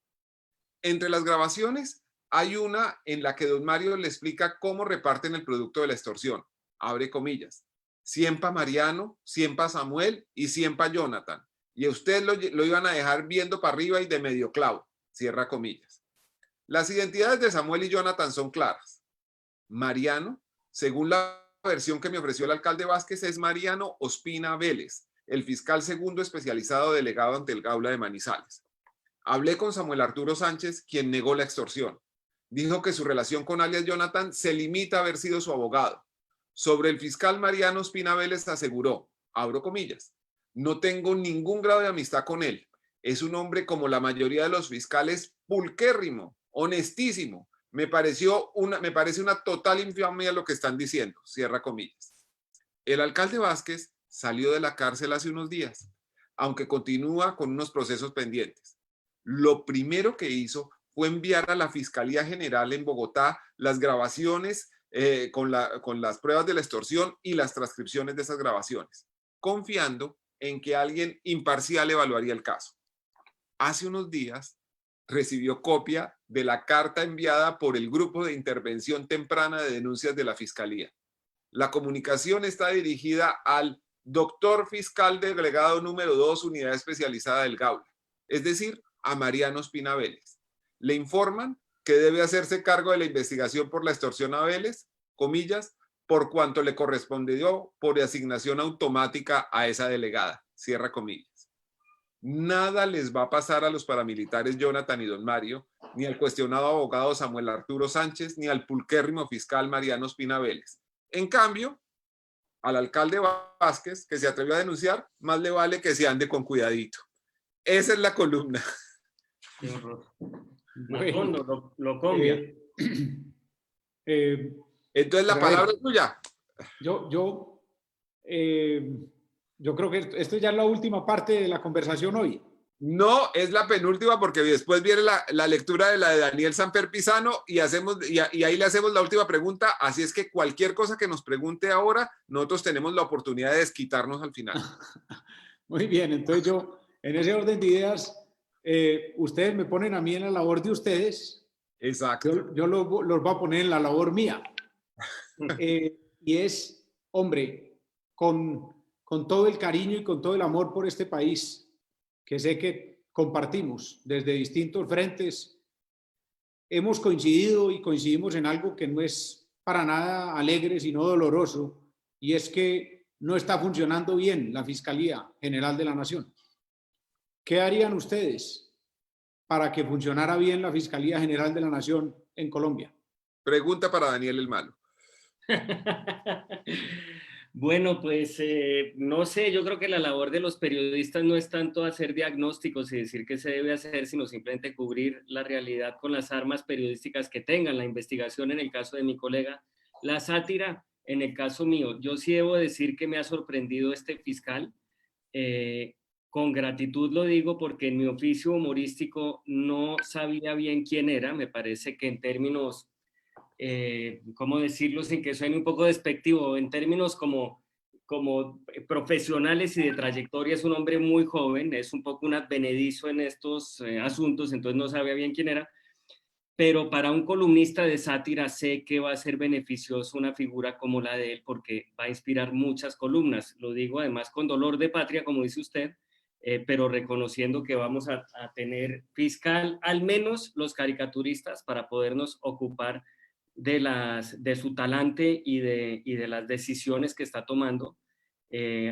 Entre las grabaciones hay una en la que don Mario le explica cómo reparten el producto de la extorsión. Abre comillas. 100 para Mariano, 100 para Samuel y 100 para Jonathan. Y a usted lo iban a dejar viendo para arriba y de medio clavo. Cierra comillas. Las identidades de Samuel y Jonathan son claras. Mariano, según la versión que me ofreció el alcalde Vázquez, es Mariano Ospina Vélez, el fiscal segundo especializado delegado ante el Gaula de Manizales. Hablé con Samuel Arturo Sánchez, quien negó la extorsión. Dijo que su relación con alias Jonathan se limita a haber sido su abogado. Sobre el fiscal Mariano Ospina Vélez aseguró, abro comillas, no tengo ningún grado de amistad con él. Es un hombre como la mayoría de los fiscales, pulquérrimo, honestísimo. Me parece una total infamia lo que están diciendo, cierra comillas. El alcalde Vázquez salió de la cárcel hace unos días, aunque continúa con unos procesos pendientes. Lo primero que hizo fue enviar a la Fiscalía General en Bogotá las grabaciones con las pruebas de la extorsión y las transcripciones de esas grabaciones, confiando en que alguien imparcial evaluaría el caso. Hace unos días recibió copia de la carta enviada por el Grupo de Intervención Temprana de Denuncias de la Fiscalía. La comunicación está dirigida al doctor fiscal delegado número 2, Unidad Especializada del Gaula, es decir, a Mariano Ospina Vélez. Le informan que debe hacerse cargo de la investigación por la extorsión a Vélez, comillas, por cuanto le correspondió por asignación automática a esa delegada, cierra comillas. Nada les va a pasar a los paramilitares Jonathan y don Mario, ni al cuestionado abogado Samuel Arturo Sánchez, ni al pulquérrimo fiscal Mariano Ospina Vélez. En cambio, al alcalde Vázquez, que se atrevió a denunciar, más le vale que se ande con cuidadito. Esa es la columna. Qué horror. Bueno, lo cambia. Entonces la palabra es tuya. Yo creo que esto ya es la última parte de la conversación hoy. No, es la penúltima porque después viene la lectura de la de Daniel Samper Pisano y ahí le hacemos la última pregunta. Así es que cualquier cosa que nos pregunte ahora, nosotros tenemos la oportunidad de desquitarnos al final. Muy bien, entonces yo, en ese orden de ideas, ustedes me ponen a mí en la labor de ustedes. Exacto. Yo los voy a poner en la labor mía. Y es, hombre, con todo el cariño y con todo el amor por este país, que sé que compartimos desde distintos frentes, hemos coincidido y coincidimos en algo que no es para nada alegre, sino doloroso, y es que no está funcionando bien la Fiscalía General de la Nación. ¿Qué harían ustedes para que funcionara bien la Fiscalía General de la Nación en Colombia? Pregunta para Daniel el Malo. Bueno, pues no sé, yo creo que la labor de los periodistas no es tanto hacer diagnósticos y decir qué se debe hacer, sino simplemente cubrir la realidad con las armas periodísticas que tengan, la investigación en el caso de mi colega, la sátira en el caso mío. Yo sí debo decir que me ha sorprendido este fiscal, con gratitud lo digo porque en mi oficio humorístico no sabía bien quién era, me parece que en términos... ¿cómo decirlo sin que suene un poco despectivo? En términos como profesionales y de trayectoria, es un hombre muy joven, es un poco un advenedizo en estos asuntos, entonces no sabía bien quién era, pero para un columnista de sátira sé que va a ser beneficioso una figura como la de él, porque va a inspirar muchas columnas, lo digo además con dolor de patria, como dice usted, pero reconociendo que vamos a tener fiscal, al menos los caricaturistas, para podernos ocupar de su talante y de las decisiones que está tomando,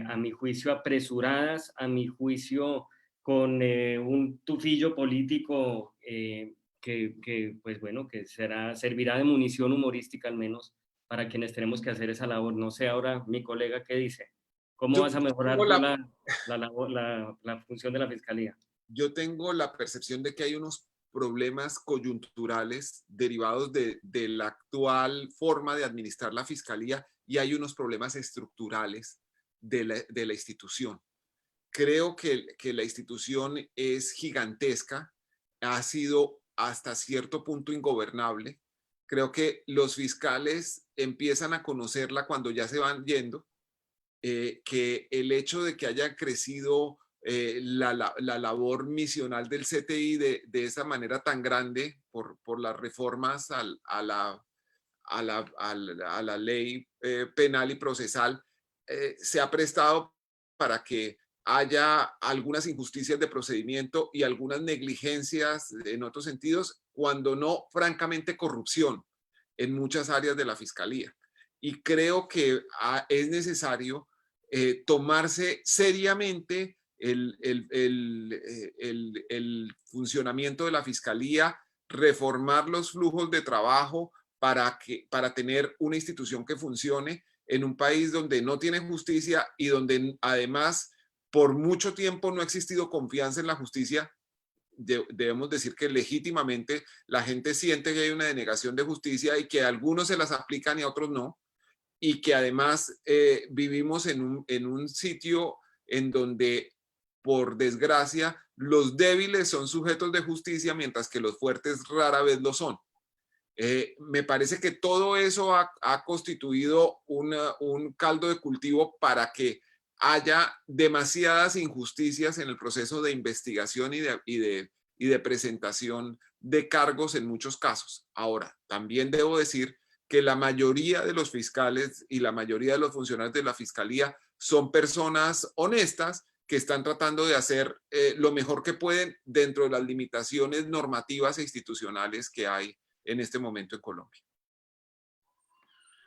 a mi juicio apresuradas, a mi juicio con un tufillo político pues bueno, que servirá de munición humorística al menos para quienes tenemos que hacer esa labor. No sé ahora mi colega qué dice. ¿Cómo Yo vas a mejorar tengo tú la, la función de la Fiscalía? yo tengo la percepción de que hay unos problemas coyunturales derivados de la actual forma de administrar la fiscalía y hay unos problemas estructurales de la institución. Creo que la institución es gigantesca, ha sido hasta cierto punto ingobernable. Creo que los fiscales empiezan a conocerla cuando ya se van yendo, que el hecho de que haya crecido la labor misional del CTI de esa manera tan grande por las reformas a la ley penal y procesal, se ha prestado para que haya algunas injusticias de procedimiento y algunas negligencias en otros sentidos, cuando no, francamente, corrupción en muchas áreas de la fiscalía. Y creo que es necesario tomarse seriamente el funcionamiento de la fiscalía, reformar los flujos de trabajo para tener una institución que funcione en un país donde no tiene justicia y donde además por mucho tiempo no ha existido confianza en la justicia. Debemos decir que legítimamente la gente siente que hay una denegación de justicia y que a algunos se las aplican y a otros no, y que además vivimos en un sitio en donde, por desgracia, los débiles son sujetos de justicia, mientras que los fuertes rara vez lo son. Me parece que todo eso ha constituido un caldo de cultivo para que haya demasiadas injusticias en el proceso de investigación y de presentación de cargos en muchos casos. Ahora, también debo decir que la mayoría de los fiscales y la mayoría de los funcionarios de la fiscalía son personas honestas que están tratando de hacer lo mejor que pueden dentro de las limitaciones normativas e institucionales que hay en este momento en Colombia.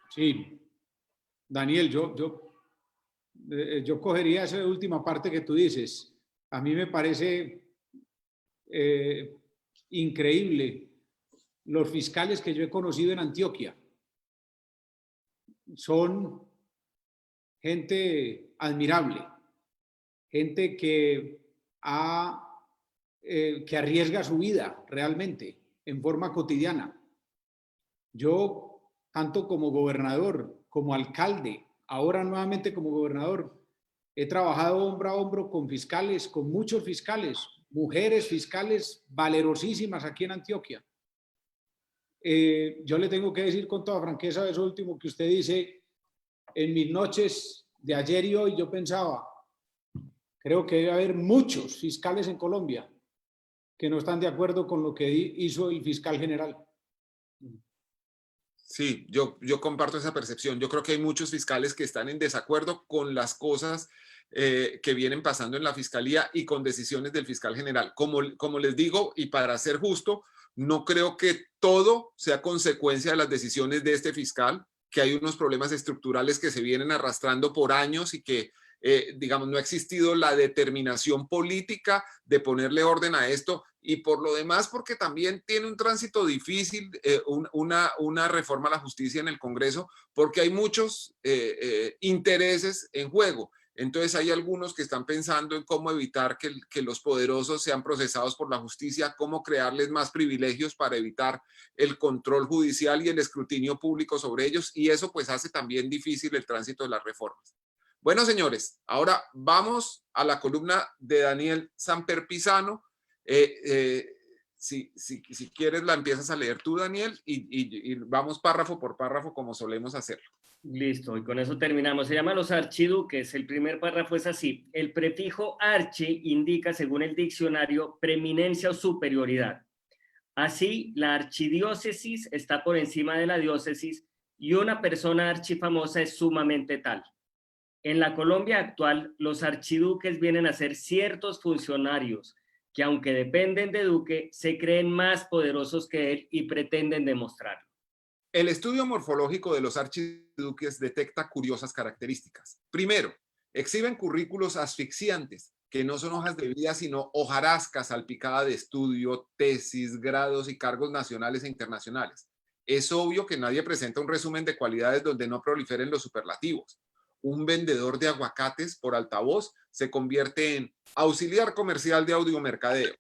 Sí, Daniel, yo cogería esa última parte que tú dices. A mí me parece increíble los fiscales que yo he conocido en Antioquia. Son gente admirable, gente que arriesga su vida realmente en forma cotidiana. Yo, tanto como gobernador, como alcalde, ahora nuevamente como gobernador, he trabajado hombro a hombro con fiscales, con muchos fiscales, mujeres fiscales valerosísimas aquí en Antioquia. Yo le tengo que decir con toda franqueza eso último que usted dice. En mis noches de ayer y hoy yo pensaba, creo que debe haber muchos fiscales en Colombia que no están de acuerdo con lo que hizo el fiscal general. Sí, yo comparto esa percepción. Yo creo que hay muchos fiscales que están en desacuerdo con las cosas que vienen pasando en la fiscalía y con decisiones del fiscal general. Como les digo, y para ser justo, no creo que todo sea consecuencia de las decisiones de este fiscal, que hay unos problemas estructurales que se vienen arrastrando por años y que, digamos, no ha existido la determinación política de ponerle orden a esto, y por lo demás porque también tiene un tránsito difícil, una reforma a la justicia en el Congreso, porque hay muchos intereses en juego. Entonces hay algunos que están pensando en cómo evitar que los poderosos sean procesados por la justicia, cómo crearles más privilegios para evitar el control judicial y el escrutinio público sobre ellos, y eso pues hace también difícil el tránsito de las reformas. Bueno, señores, ahora vamos a la columna de Daniel Samper Pisano. Si quieres la empiezas a leer tú, Daniel, y vamos párrafo por párrafo como solemos hacerlo. Listo, y con eso terminamos. Se llama los archiduques. El primer párrafo es así. El prefijo archi indica, según el diccionario, preeminencia o superioridad. Así, la archidiócesis está por encima de la diócesis y una persona archifamosa es sumamente tal. En la Colombia actual, los archiduques vienen a ser ciertos funcionarios que, aunque dependen de Duque, se creen más poderosos que él y pretenden demostrarlo. El estudio morfológico de los archiduques detecta curiosas características. Primero, exhiben currículos asfixiantes que no son hojas de vida, sino hojarasca salpicada de estudio, tesis, grados y cargos nacionales e internacionales. Es obvio que nadie presenta un resumen de cualidades donde no proliferen los superlativos. Un vendedor de aguacates por altavoz se convierte en auxiliar comercial de audiomercadeo.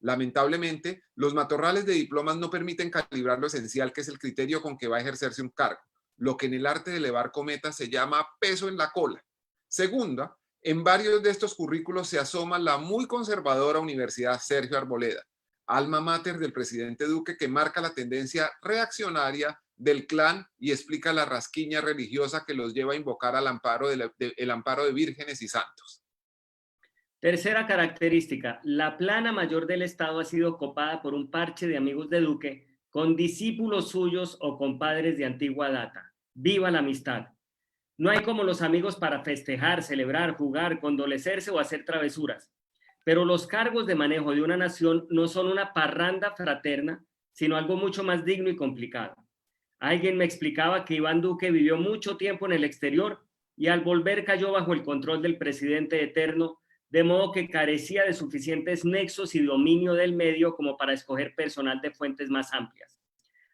Lamentablemente, los matorrales de diplomas no permiten calibrar lo esencial, que es el criterio con que va a ejercerse un cargo, lo que en el arte de elevar cometas se llama peso en la cola. Segunda, en varios de estos currículos se asoma la muy conservadora Universidad Sergio Arboleda, alma mater del presidente Duque, que marca la tendencia reaccionaria del clan y explica la rasquiña religiosa que los lleva a invocar al amparo el amparo de vírgenes y santos. Tercera característica, la plana mayor del Estado ha sido copada por un parche de amigos de Duque con discípulos suyos o compadres de antigua data. ¡Viva la amistad! No hay como los amigos para festejar, celebrar, jugar, condolecerse o hacer travesuras. Pero los cargos de manejo de una nación no son una parranda fraterna, sino algo mucho más digno y complicado. Alguien me explicaba que Iván Duque vivió mucho tiempo en el exterior y al volver cayó bajo el control del presidente eterno, de modo que carecía de suficientes nexos y dominio del medio como para escoger personal de fuentes más amplias.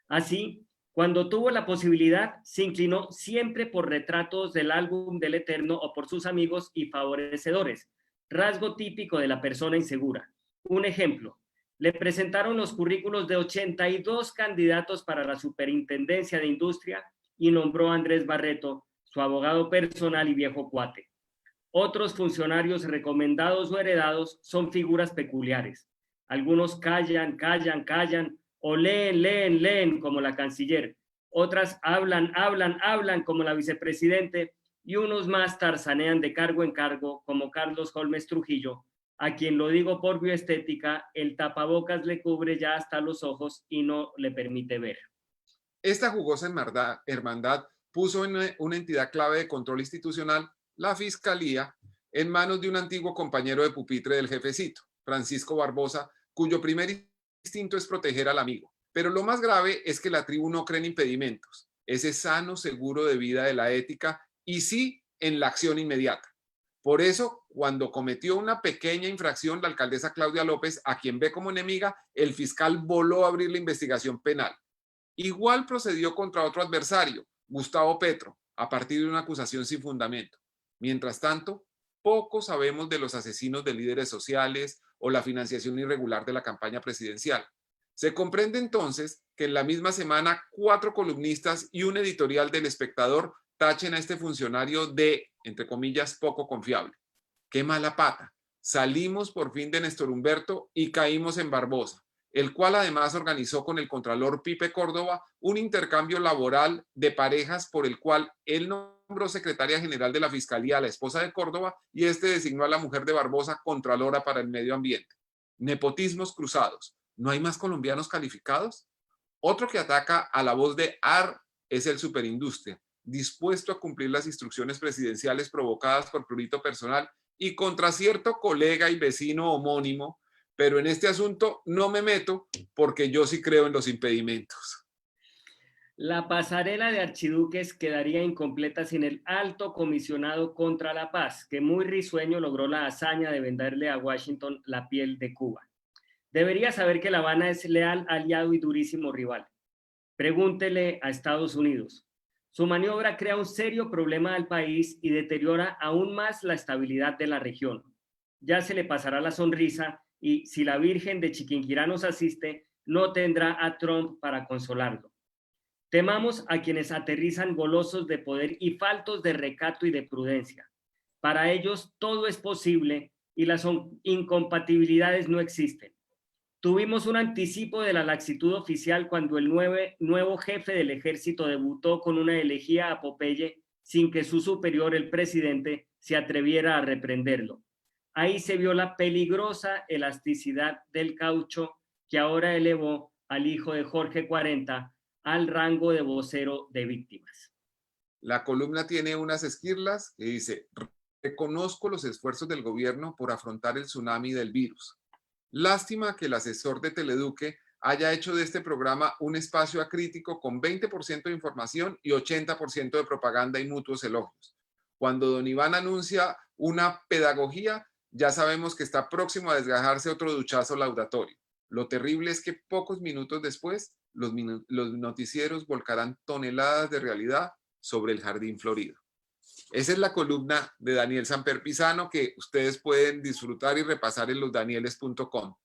Así, cuando tuvo la posibilidad, se inclinó siempre por retratos del álbum del Eterno o por sus amigos y favorecedores, rasgo típico de la persona insegura. Un ejemplo, le presentaron los currículos de 82 candidatos para la superintendencia de industria y nombró a Andrés Barreto, su abogado personal y viejo cuate. Otros funcionarios recomendados o heredados son figuras peculiares. Algunos callan o leen como la canciller. Otras hablan como la vicepresidente y unos más tarzanean de cargo en cargo como Carlos Holmes Trujillo, a quien, lo digo por bioestética, el tapabocas le cubre ya hasta los ojos y no le permite ver. Esta jugosa hermandad puso en una entidad clave de control institucional, la Fiscalía, en manos de un antiguo compañero de pupitre del jefecito, Francisco Barbosa, cuyo primer instinto es proteger al amigo. Pero lo más grave es que la tribu no cree en impedimentos, ese sano seguro de vida de la ética y sí en la acción inmediata. Por eso, cuando cometió una pequeña infracción la alcaldesa Claudia López, a quien ve como enemiga, el fiscal voló a abrir la investigación penal. Igual procedió contra otro adversario, Gustavo Petro, a partir de una acusación sin fundamento. Mientras tanto, poco sabemos de los asesinos de líderes sociales o la financiación irregular de la campaña presidencial. Se comprende entonces que en la misma semana 4 columnistas y un editorial del Espectador tachen a este funcionario de, entre comillas, poco confiable. ¡Qué mala pata! Salimos por fin de Néstor Humberto y caímos en Barbosa, el cual además organizó con el contralor Pipe Córdoba un intercambio laboral de parejas por el cual él nombró secretaria general de la Fiscalía a la esposa de Córdoba y este designó a la mujer de Barbosa contralora para el medio ambiente. Nepotismos cruzados. ¿No hay más colombianos calificados? Otro que ataca a la voz de AR es el Superindustria, dispuesto a cumplir las instrucciones presidenciales provocadas por prurito personal y contra cierto colega y vecino homónimo, pero en este asunto no me meto porque yo sí creo en los impedimentos. La pasarela de archiduques quedaría incompleta sin el alto comisionado contra la paz, que muy risueño logró la hazaña de venderle a Washington la piel de Cuba. Debería saber que La Habana es leal aliado y durísimo rival. Pregúntele a Estados Unidos. Su maniobra crea un serio problema al país y deteriora aún más la estabilidad de la región. Ya se le pasará la sonrisa y si la Virgen de Chiquinquirá nos asiste, no tendrá a Trump para consolarlo. Temamos a quienes aterrizan golosos de poder y faltos de recato y de prudencia. Para ellos todo es posible y las incompatibilidades no existen. Tuvimos un anticipo de la laxitud oficial cuando el nuevo jefe del ejército debutó con una elegía a Popeye sin que su superior, el presidente, se atreviera a reprenderlo. Ahí se vio la peligrosa elasticidad del caucho que ahora elevó al hijo de Jorge 40 al rango de vocero de víctimas. La columna tiene unas esquirlas que dice: reconozco los esfuerzos del gobierno por afrontar el tsunami del virus. Lástima que el asesor de Teleduque haya hecho de este programa un espacio acrítico con 20% de información y 80% de propaganda y mutuos elogios. Cuando don Iván anuncia una pedagogía, ya sabemos que está próximo a desgajarse otro duchazo laudatorio. Lo terrible es que pocos minutos después, los noticieros volcarán toneladas de realidad sobre el jardín florido. Esa es la columna de Daniel Samper Pisano que ustedes pueden disfrutar y repasar en losdanieles.com.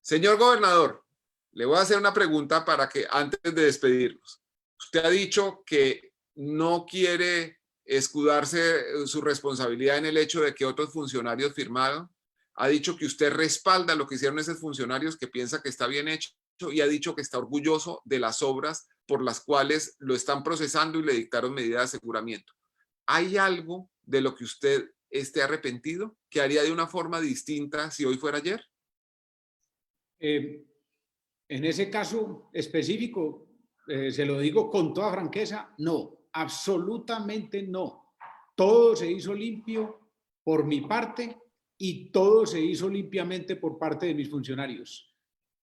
Señor gobernador, le voy a hacer una pregunta para que antes de despedirnos. Usted ha dicho que no quiere escudarse su responsabilidad en el hecho de que otros funcionarios firmaron. Ha dicho que usted respalda lo que hicieron esos funcionarios, que piensa que está bien hecho, y ha dicho que está orgulloso de las obras por las cuales lo están procesando y le dictaron medidas de aseguramiento. ¿Hay algo de lo que usted esté arrepentido que haría de una forma distinta si hoy fuera ayer? En ese caso específico, se lo digo con toda franqueza, no, absolutamente no. Todo se hizo limpio por mi parte y todo se hizo limpiamente por parte de mis funcionarios.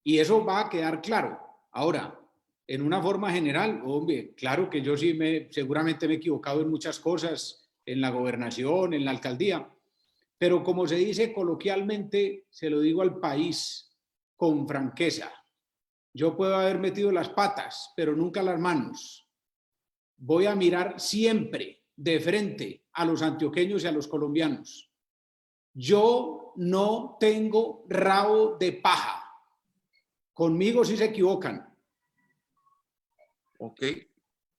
Y eso va a quedar claro. Ahora, en una forma general, hombre, claro que yo sí seguramente me he equivocado en muchas cosas, en la gobernación, en la alcaldía, pero como se dice coloquialmente, se lo digo al país con franqueza. Yo puedo haber metido las patas, pero nunca las manos. Voy a mirar siempre de frente a los antioqueños y a los colombianos. Yo no tengo rabo de paja. Conmigo sí se equivocan. Ok.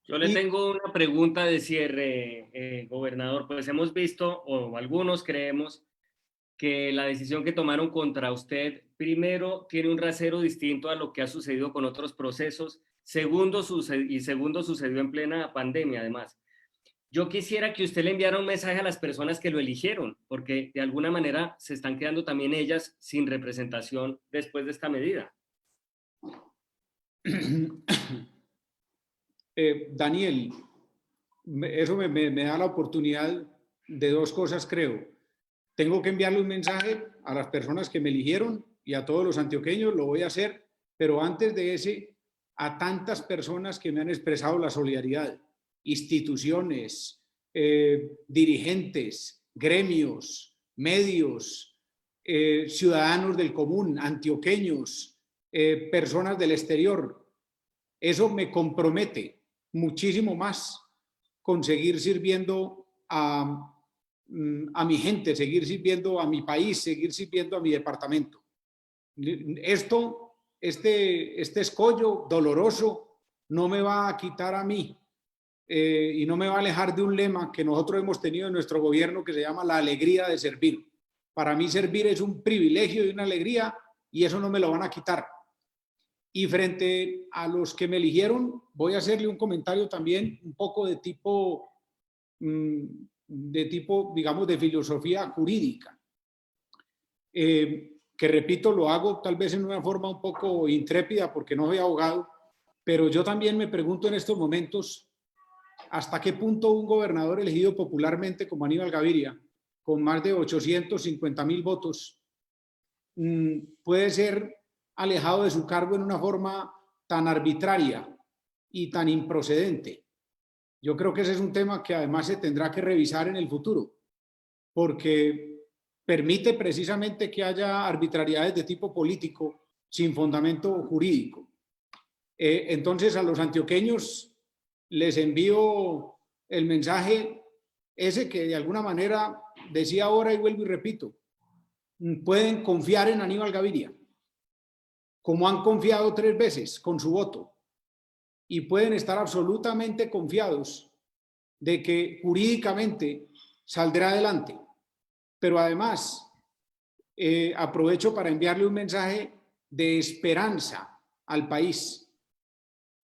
Yo le tengo una pregunta de cierre, gobernador. Pues hemos visto, o algunos creemos, que la decisión que tomaron contra usted, primero, tiene un rasero distinto a lo que ha sucedido con otros procesos. Segundo, sucedió en plena pandemia, además. Yo quisiera que usted le enviara un mensaje a las personas que lo eligieron, porque de alguna manera se están quedando también ellas sin representación después de esta medida. Daniel, eso me da la oportunidad de dos cosas, creo. Tengo que enviarle un mensaje a las personas que me eligieron y a todos los antioqueños, lo voy a hacer, pero antes de ese, a tantas personas que me han expresado la solidaridad, instituciones, dirigentes, gremios, medios, ciudadanos del común, antioqueños, personas del exterior. Eso me compromete muchísimo más con seguir sirviendo a mi gente, seguir sirviendo a mi país, seguir sirviendo a mi departamento. Este escollo doloroso no me va a quitar a mí y no me va a alejar de un lema que nosotros hemos tenido en nuestro gobierno que se llama la alegría de servir. Para mí servir es un privilegio y una alegría y eso no me lo van a quitar. Y frente a los que me eligieron, voy a hacerle un comentario también un poco de tipo, digamos, de filosofía jurídica. Que repito, lo hago tal vez en una forma un poco intrépida porque no soy abogado, pero yo también me pregunto en estos momentos hasta qué punto un gobernador elegido popularmente como Aníbal Gaviria, con más de 850,000 votos, puede ser alejado de su cargo en una forma tan arbitraria y tan improcedente. Yo creo que ese es un tema que además se tendrá que revisar en el futuro, porque permite precisamente que haya arbitrariedades de tipo político sin fundamento jurídico. Entonces a los antioqueños les envío el mensaje ese que de alguna manera decía ahora y vuelvo y repito, pueden confiar en Aníbal Gaviria, como han confiado 3 veces con su voto, y pueden estar absolutamente confiados de que jurídicamente saldrá adelante. Pero además, aprovecho para enviarle un mensaje de esperanza al país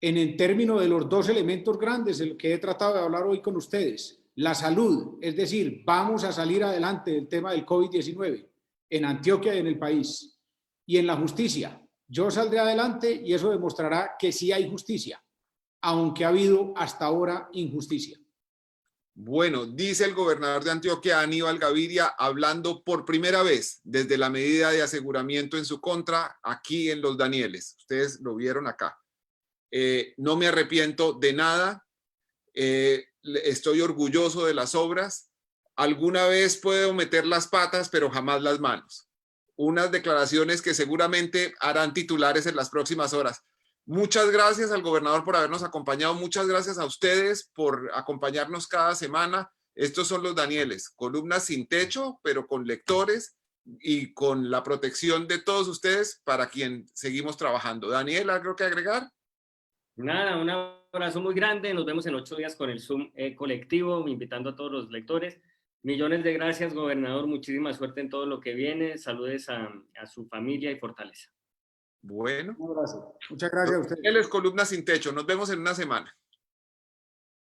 en el término de los 2 elementos grandes de los que he tratado de hablar hoy con ustedes. La salud, es decir, vamos a salir adelante del tema del COVID-19 en Antioquia y en el país. Y en la justicia, yo saldré adelante y eso demostrará que sí hay justicia, aunque ha habido hasta ahora injusticia. Bueno, dice el gobernador de Antioquia, Aníbal Gaviria, hablando por primera vez desde la medida de aseguramiento en su contra, aquí en Los Danieles. Ustedes lo vieron acá. No me arrepiento de nada. Estoy orgulloso de las obras. alguna vez puedo meter las patas, pero jamás las manos. Unas declaraciones que seguramente harán titulares en las próximas horas. Muchas gracias al gobernador por habernos acompañado. Muchas gracias a ustedes por acompañarnos cada semana. Estos son los Danieles, columnas sin techo, pero con lectores y con la protección de todos ustedes para quien seguimos trabajando. Daniel, ¿algo que agregar? Nada, un abrazo muy grande. Nos vemos en 8 días con el Zoom colectivo, invitando a todos los lectores. Millones de gracias, gobernador. Muchísima suerte en todo lo que viene. Saludes a su familia y fortaleza. Bueno. Un abrazo. Muchas gracias a ustedes. Daniel, columnas sin techo. Nos vemos en una semana.